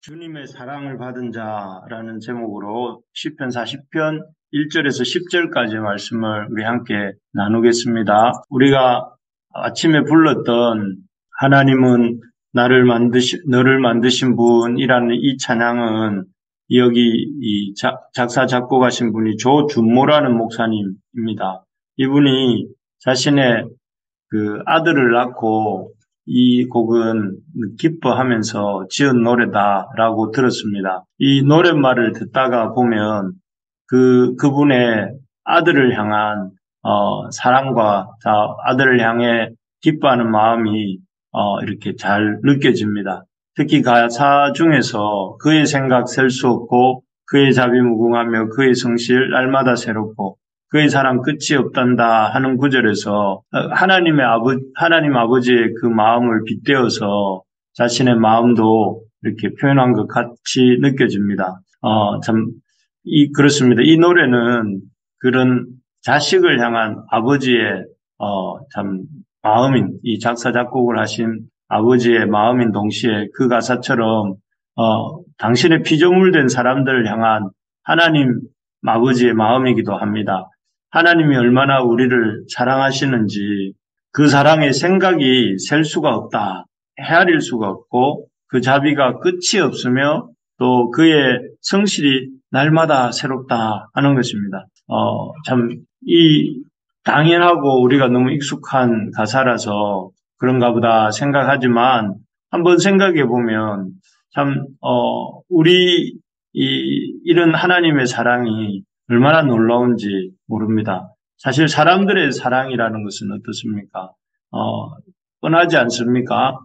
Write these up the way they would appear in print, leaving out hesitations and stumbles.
주님의 사랑을 받은 자라는 제목으로 시편 40편 1절에서 10절까지 말씀을 우리 함께 나누겠습니다. 우리가 아침에 불렀던 하나님은 너를 만드신 분이라는 이 찬양은 여기 작사 작곡하신 분이 조준모라는 목사님입니다. 이분이 자신의 그 아들을 낳고 이 곡은 기뻐하면서 지은 노래다라고 들었습니다. 이 노랫말을 듣다가 보면 그분의 아들을 향한 사랑과 아들을 향해 기뻐하는 마음이 이렇게 잘 느껴집니다. 특히 가사 중에서 그의 생각 셀 수 없고 그의 자비 무궁하며 그의 성실 날마다 새롭고 그의 사랑 끝이 없단다 하는 구절에서 하나님 아버지의 그 마음을 빗대어서 자신의 마음도 이렇게 표현한 것 같이 느껴집니다. 그렇습니다. 이 노래는 그런 자식을 향한 아버지의 마음인, 이 작사 작곡을 하신 아버지의 마음인 동시에 그 가사처럼 당신의 피조물 된 사람들을 향한 하나님 아버지의 마음이기도 합니다. 하나님이 얼마나 우리를 사랑하시는지 그 사랑의 생각이 셀 수가 없다, 헤아릴 수가 없고 그 자비가 끝이 없으며 또 그의 성실이 날마다 새롭다 하는 것입니다. 이 당연하고 우리가 너무 익숙한 가사라서 그런가 보다 생각하지만 한번 생각해 보면 이런 하나님의 사랑이 얼마나 놀라운지 모릅니다. 사실 사람들의 사랑이라는 것은 어떻습니까? 뻔하지 않습니까?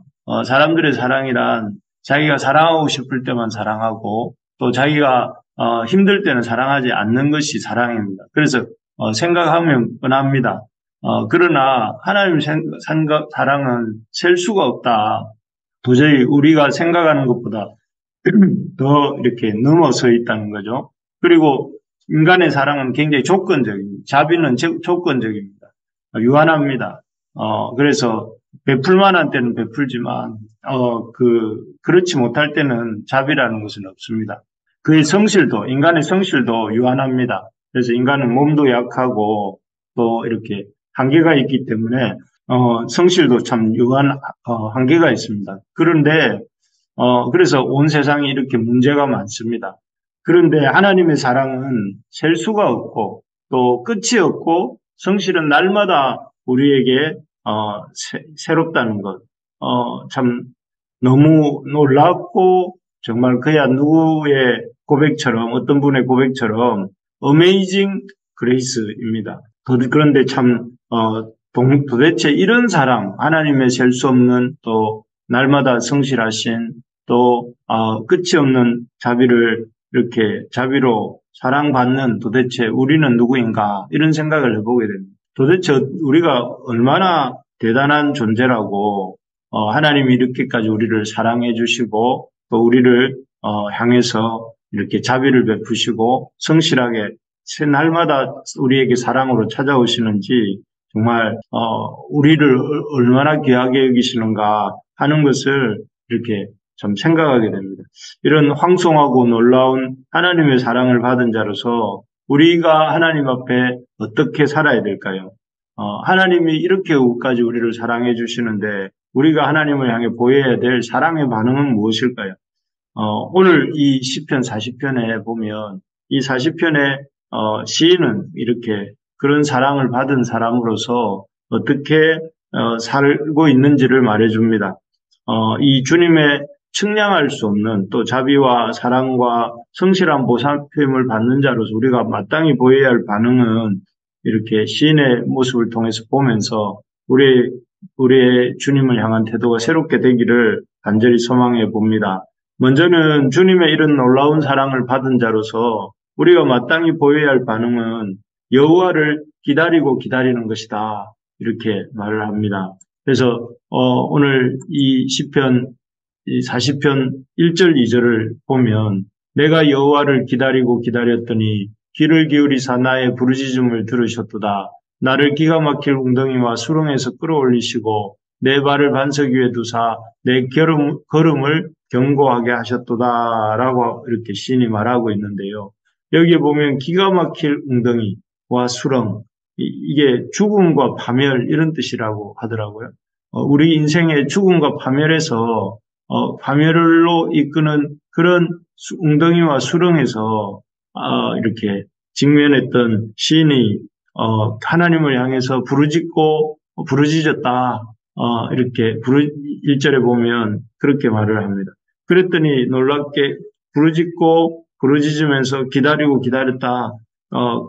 사람들의 사랑이란 자기가 사랑하고 싶을 때만 사랑하고 또 자기가 힘들 때는 사랑하지 않는 것이 사랑입니다. 그래서 생각하면 뻔합니다. 그러나 하나님의 사랑은 셀 수가 없다. 도저히 우리가 생각하는 것보다 더 이렇게 넘어서 있다는 거죠. 그리고 인간의 사랑은 굉장히 조건적입니다. 자비는 조건적입니다. 유한합니다. 그래서 베풀만한 때는 베풀지만, 그렇지 못할 때는 자비라는 것은 없습니다. 그의 성실도, 인간의 성실도 유한합니다. 그래서 인간은 몸도 약하고 또 이렇게 한계가 있기 때문에, 성실도 참 한계가 있습니다. 그런데, 그래서 온 세상에 이렇게 문제가 많습니다. 그런데 하나님의 사랑은 셀 수가 없고 또 끝이 없고 성실은 날마다 우리에게 새롭다는 것, 참 너무 놀랍고 정말 그야 누구의 고백처럼 어떤 분의 고백처럼 어메이징 그레이스입니다. 그런데 참 도대체 이런 사랑, 하나님의 셀 수 없는 또 날마다 성실하신 또 끝이 없는 자비를 이렇게 자비로 사랑받는 도대체 우리는 누구인가 이런 생각을 해보게 됩니다. 도대체 우리가 얼마나 대단한 존재라고 하나님이 이렇게까지 우리를 사랑해 주시고 또 우리를 향해서 이렇게 자비를 베푸시고 성실하게 날마다 우리에게 사랑으로 찾아오시는지 정말 우리를 얼마나 귀하게 여기시는가 하는 것을 이렇게 좀 생각하게 됩니다. 이런 황송하고 놀라운 하나님의 사랑을 받은 자로서 우리가 하나님 앞에 어떻게 살아야 될까요? 하나님이 이렇게까지 우리를 사랑해 주시는데 우리가 하나님을 향해 보여야 될 사랑의 반응은 무엇일까요? 오늘 이 시편 40편에 보면 이 40편의 시인은 이렇게 그런 사랑을 받은 사람으로서 어떻게 살고 있는지를 말해줍니다. 이 주님의 측량할 수 없는 또 자비와 사랑과 성실한 보살핌을 받는 자로서 우리가 마땅히 보여야 할 반응은 이렇게 시인의 모습을 통해서 보면서 우리의 주님을 향한 태도가 새롭게 되기를 간절히 소망해 봅니다. 먼저는 주님의 이런 놀라운 사랑을 받은 자로서 우리가 마땅히 보여야 할 반응은 여호와를 기다리는 것이다. 이렇게 말을 합니다. 그래서 오늘 이 시편 40편 1절 2절을 보면 내가 여호와를 기다렸더니 귀를 기울이사 나의 부르짖음을 들으셨도다. 나를 기가 막힐 웅덩이와 수렁에서 끌어올리시고 내 발을 반석 위에 두사 내 걸음을 견고하게 하셨도다라고 이렇게 시인이 말하고 있는데요. 여기에 보면 기가 막힐 웅덩이와 수렁, 이게 죽음과 파멸 이런 뜻이라고 하더라고요. 우리 인생의 죽음과 파멸에서 파멸로 이끄는 그런 웅덩이와 수렁에서 이렇게 직면했던 시인이 하나님을 향해서 부르짖었다. 이렇게 1절에 보면 그렇게 말을 합니다. 그랬더니 놀랍게 부르짖으면서 기다리고 기다렸다.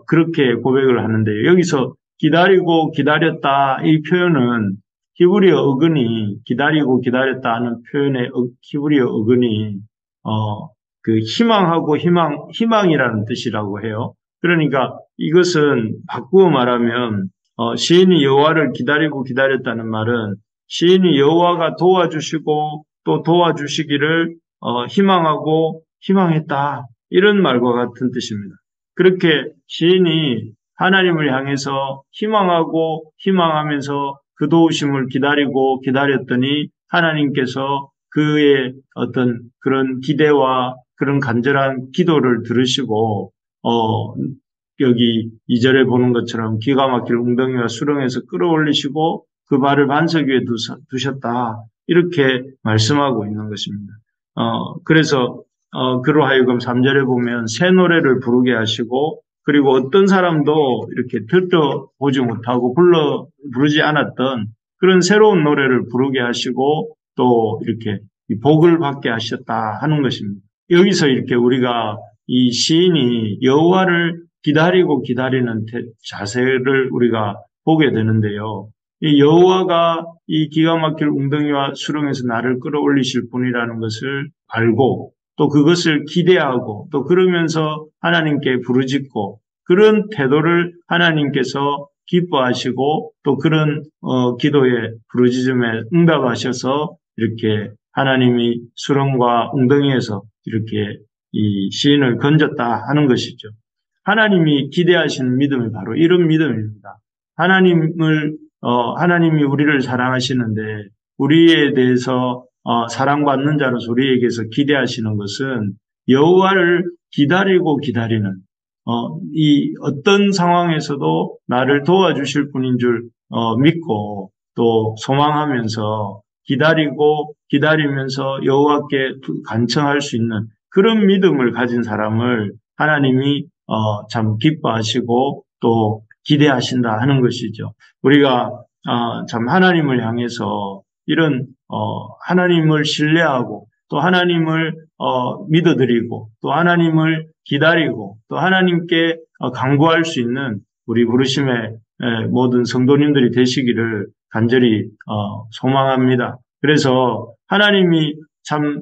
그렇게 고백을 하는데요. 여기서 기다리고 기다렸다 이 표현은 히브리어 어근이 기다리고 기다렸다 하는 표현의 히브리어 어근이 그 희망하고 희망이라는 뜻이라고 해요. 그러니까 이것은 바꾸어 말하면 시인이 여호와를 기다리고 기다렸다는 말은 시인이 여호와가 도와주시고 또 도와주시기를 희망하고 희망했다. 이런 말과 같은 뜻입니다. 그렇게 시인이 하나님을 향해서 희망하고 희망하면서 그 도우심을 기다리고 기다렸더니 하나님께서 그의 어떤 그런 기대와 그런 간절한 기도를 들으시고 여기 2절에 보는 것처럼 기가 막힐 웅덩이와 수렁에서 끌어올리시고 그 발을 반석 위에 두셨다. 이렇게 말씀하고 있는 것입니다. 그래서 그로 하여금 3절에 보면 새 노래를 부르게 하시고 그리고 어떤 사람도 이렇게 들어보지 못하고 부르지 않았던 그런 새로운 노래를 부르게 하시고 또 이렇게 복을 받게 하셨다 하는 것입니다. 여기서 이렇게 우리가 이 시인이 여호와를 기다리고 기다리는 자세를 우리가 보게 되는데요. 이 여호와가 이 기가 막힐 웅덩이와 수렁에서 나를 끌어올리실 분이라는 것을 알고 또 그것을 기대하고 또 그러면서 하나님께 부르짖고 그런 태도를 하나님께서 기뻐하시고 또 그런 기도에 부르짖음에 응답하셔서 이렇게 하나님이 수렁과 웅덩이에서 이렇게 이 시인을 건졌다 하는 것이죠. 하나님이 기대하시는 믿음이 바로 이런 믿음입니다. 하나님이 우리를 사랑하시는데 우리에 대해서 사랑받는 자로서 우리에게서 기대하시는 것은 여호와를 기다리고 기다리는 이 어떤 상황에서도 나를 도와주실 분인 줄 믿고 또 소망하면서 기다리고 기다리면서 여호와께 간청할 수 있는 그런 믿음을 가진 사람을 하나님이 참 기뻐하시고 또 기대하신다 하는 것이죠. 우리가 참 하나님을 향해서 이런 하나님을 신뢰하고 또 하나님을 믿어드리고 또 하나님을 기다리고 또 하나님께 간구할 수 있는 우리 부르심의 모든 성도님들이 되시기를 간절히 소망합니다. 그래서 하나님이 참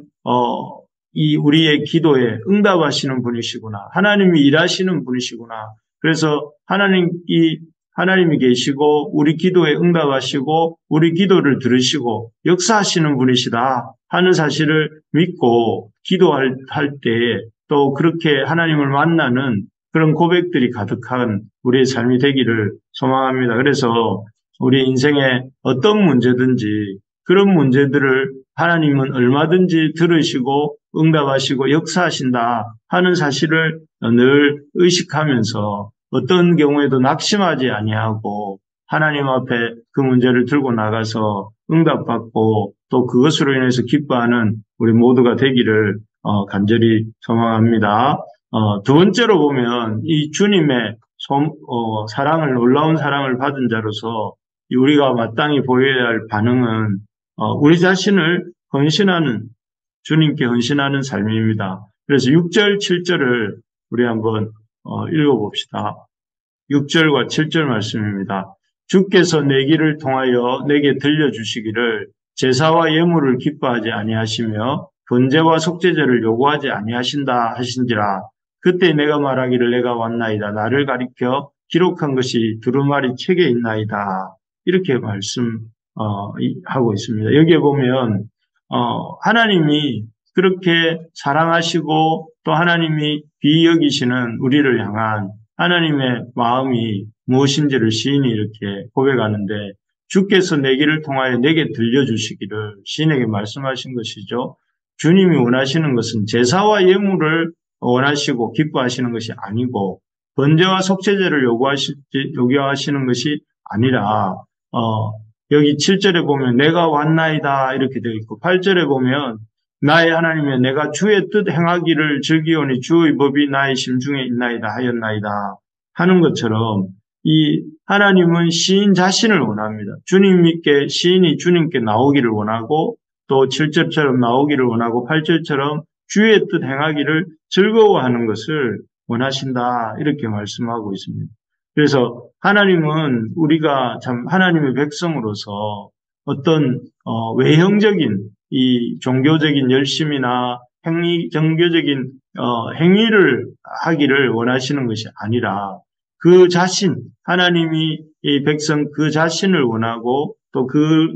이 우리의 기도에 응답하시는 분이시구나. 하나님이 일하시는 분이시구나. 그래서 하나님이 계시고 우리 기도에 응답하시고 우리 기도를 들으시고 역사하시는 분이시다 하는 사실을 믿고 기도할 때 또 그렇게 하나님을 만나는 그런 고백들이 가득한 우리의 삶이 되기를 소망합니다. 그래서 우리 인생에 어떤 문제든지 그런 문제들을 하나님은 얼마든지 들으시고 응답하시고 역사하신다 하는 사실을 늘 의식하면서 어떤 경우에도 낙심하지 아니하고 하나님 앞에 그 문제를 들고 나가서 응답받고 또 그것으로 인해서 기뻐하는 우리 모두가 되기를 간절히 소망합니다. 두 번째로 보면 이 주님의 사랑을 놀라운 사랑을 받은 자로서 우리가 마땅히 보여야 할 반응은 우리 자신을 헌신하는 주님께 헌신하는 삶입니다. 그래서 6절, 7절을 우리 한번 읽어봅시다. 6절과 7절 말씀입니다. 주께서 내 길을 통하여 내게 들려주시기를 제사와 예물을 기뻐하지 아니하시며 번제와 속죄제를 요구하지 아니하신다 하신지라. 그때 내가 말하기를 내가 왔나이다. 나를 가리켜 기록한 것이 두루마리 책에 있나이다. 이렇게 말씀하고 있습니다. 여기에 보면 하나님이 그렇게 사랑하시고 또 하나님이 귀히 여기시는 우리를 향한 하나님의 마음이 무엇인지를 시인이 이렇게 고백하는데 주께서 내 길을 통하여 내게 들려주시기를 시인에게 말씀하신 것이죠. 주님이 원하시는 것은 제사와 예물을 원하시고 기뻐하시는 것이 아니고 번제와 속죄제를 요구하시는 것이 아니라 여기 7절에 보면 내가 왔나이다 이렇게 되어 있고 8절에 보면 나의 하나님이여 내가 주의 뜻 행하기를 즐기오니 주의 법이 나의 심중에 있나이다 하였나이다 하는 것처럼 이 하나님은 시인 자신을 원합니다. 시인이 주님께 나오기를 원하고 또 7절처럼 나오기를 원하고 8절처럼 주의 뜻 행하기를 즐거워하는 것을 원하신다 이렇게 말씀하고 있습니다. 그래서 하나님은 우리가 참 하나님의 백성으로서 어떤 외형적인 이 종교적인 열심이나 종교적인 행위를 하기를 원하시는 것이 아니라 그 자신, 하나님이 이 백성 그 자신을 원하고 또 그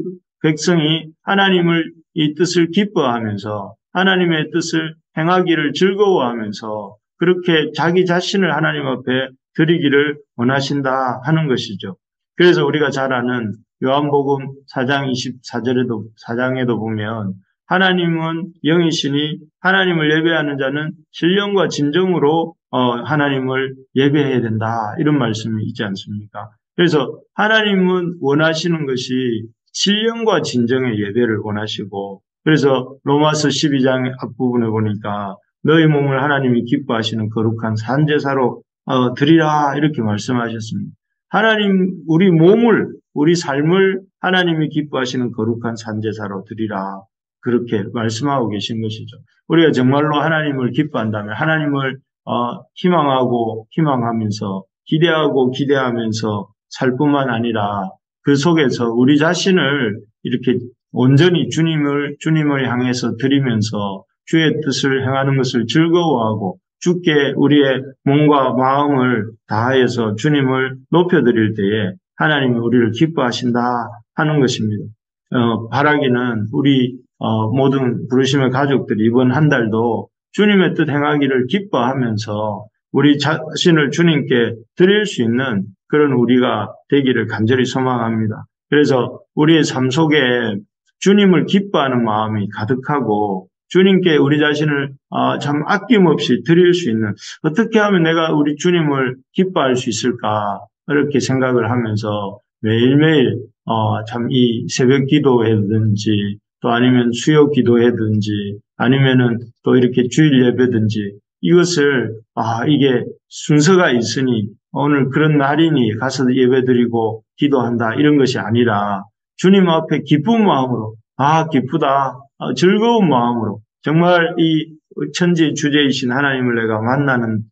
백성이 하나님을 이 뜻을 기뻐하면서 하나님의 뜻을 행하기를 즐거워하면서 그렇게 자기 자신을 하나님 앞에 드리기를 원하신다 하는 것이죠. 그래서 우리가 잘 아는 요한복음 4장 24절에도 보면 하나님은 영이시니 하나님을 예배하는 자는 신령과 진정으로 하나님을 예배해야 된다. 이런 말씀이 있지 않습니까? 그래서 하나님은 원하시는 것이 신령과 진정의 예배를 원하시고 그래서 로마서 12장 앞부분에 보니까 너희 몸을 하나님이 기뻐하시는 거룩한 산제사로 드리라 이렇게 말씀하셨습니다. 하나님 우리 삶을 하나님이 기뻐하시는 거룩한 산제사로 드리라 그렇게 말씀하고 계신 것이죠. 우리가 정말로 하나님을 기뻐한다면 하나님을 희망하면서 기대하면서 살 뿐만 아니라 그 속에서 우리 자신을 이렇게 온전히 주님을 향해서 드리면서 주의 뜻을 행하는 것을 즐거워하고 주께 우리의 몸과 마음을 다하여서 주님을 높여드릴 때에 하나님이 우리를 기뻐하신다 하는 것입니다. 바라기는 우리 모든 부르심의 가족들이 이번 한 달도 주님의 뜻 행하기를 기뻐하면서 우리 자신을 주님께 드릴 수 있는 그런 우리가 되기를 간절히 소망합니다. 그래서 우리의 삶 속에 주님을 기뻐하는 마음이 가득하고 주님께 우리 자신을 참 아낌없이 드릴 수 있는 어떻게 하면 내가 우리 주님을 기뻐할 수 있을까 이렇게 생각을 하면서 매일매일 참 이 새벽 기도회든지 또 아니면 수요 기도회든지 아니면은 또 이렇게 주일 예배든지 이것을 이게 순서가 있으니 오늘 그런 날이니 가서 예배드리고 기도한다 이런 것이 아니라 주님 앞에 기쁜 마음으로 기쁘다 즐거운 마음으로 정말 이 천지 주제이신 하나님을 내가 만나는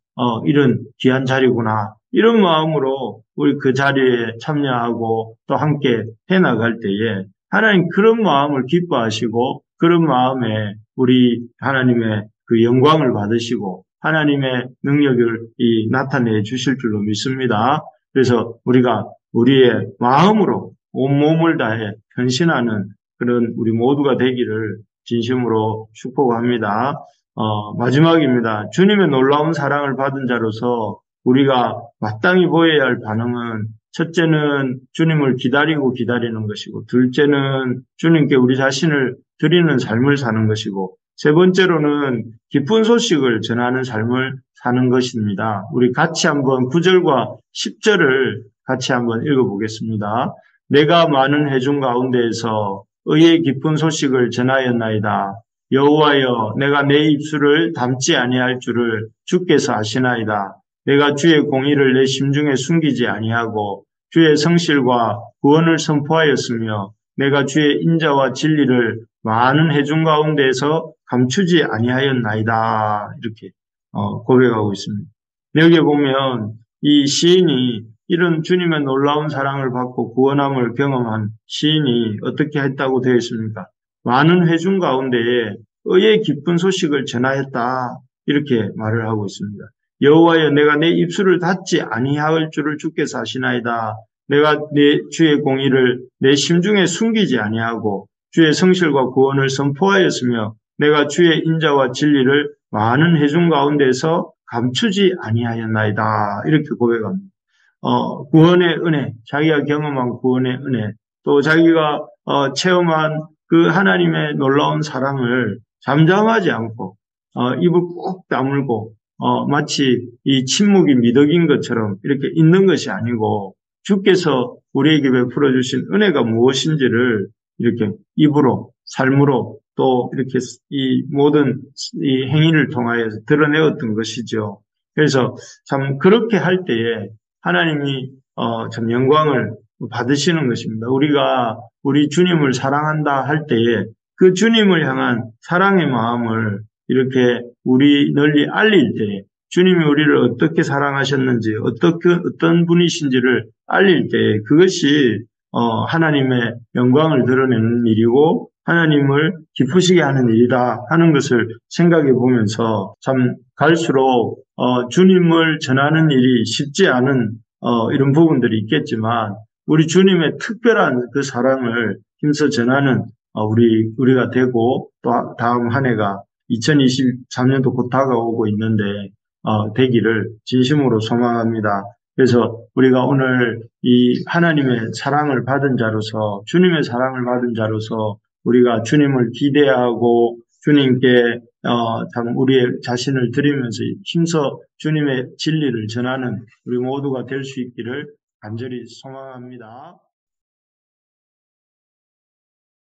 이런 귀한 자리구나 이런 마음으로 우리 그 자리에 참여하고 또 함께 해나갈 때에 하나님 그런 마음을 기뻐하시고 그런 마음에 우리 하나님의 그 영광을 받으시고 하나님의 능력을 나타내 주실 줄로 믿습니다. 그래서 우리가 우리의 마음으로 온몸을 다해 헌신하는 그런 우리 모두가 되기를 진심으로 축복합니다. 마지막입니다. 주님의 놀라운 사랑을 받은 자로서 우리가 마땅히 보여야 할 반응은 첫째는 주님을 기다리는 것이고 둘째는 주님께 우리 자신을 드리는 삶을 사는 것이고 세 번째로는 기쁜 소식을 전하는 삶을 사는 것입니다. 우리 같이 한번 9절과 10절을 같이 한번 읽어보겠습니다. 내가 많은 회중 가운데에서 의의 기쁜 소식을 전하였나이다. 여호와여 내가 내 입술을 담지 아니할 줄을 주께서 아시나이다. 내가 주의 공의를 내 심중에 숨기지 아니하고 주의 성실과 구원을 선포하였으며 내가 주의 인자와 진리를 많은 회중 가운데에서 감추지 아니하였나이다. 이렇게 고백하고 있습니다. 여기에 보면 이 시인이 이런 주님의 놀라운 사랑을 받고 구원함을 경험한 시인이 어떻게 했다고 되어 있습니까? 많은 회중 가운데에 의의 기쁜 소식을 전하였다. 이렇게 말을 하고 있습니다. 여호와여 내가 내 입술을 닫지 아니할 줄을 주께서 아시나이다. 내가 내 주의 공의를 내 심중에 숨기지 아니하고 주의 성실과 구원을 선포하였으며 내가 주의 인자와 진리를 많은 회중 가운데서 감추지 아니하였나이다. 이렇게 고백합니다. 구원의 은혜, 자기가 경험한 구원의 은혜, 또 자기가 체험한 그 하나님의 놀라운 사랑을 잠잠하지 않고 입을 꼭 다물고 마치 이 침묵이 미덕인 것처럼 이렇게 있는 것이 아니고 주께서 우리에게 베풀어 주신 은혜가 무엇인지를 이렇게 입으로 삶으로 또 이렇게 이 모든 이 행위를 통하여서 드러내었던 것이죠. 그래서 참 그렇게 할 때에 하나님이 참 영광을 받으시는 것입니다. 우리가 우리 주님을 사랑한다 할 때에 그 주님을 향한 사랑의 마음을 이렇게 우리 널리 알릴 때 주님이 우리를 어떻게 사랑하셨는지 어떤 분이신지를 알릴 때 그것이 하나님의 영광을 드러내는 일이고 하나님을 기쁘시게 하는 일이다 하는 것을 생각해 보면서 참 갈수록 주님을 전하는 일이 쉽지 않은 이런 부분들이 있겠지만 우리 주님의 특별한 그 사랑을 힘써 전하는 우리가 되고 또 다음 한 해가 2023년도 곧 다가오고 있는데 되기를 진심으로 소망합니다. 그래서 우리가 오늘 이 하나님의 사랑을 받은 자로서 주님의 사랑을 받은 자로서 우리가 주님을 기대하고 주님께 참 우리의 자신을 드리면서 힘써 주님의 진리를 전하는 우리 모두가 될 수 있기를 간절히 소망합니다.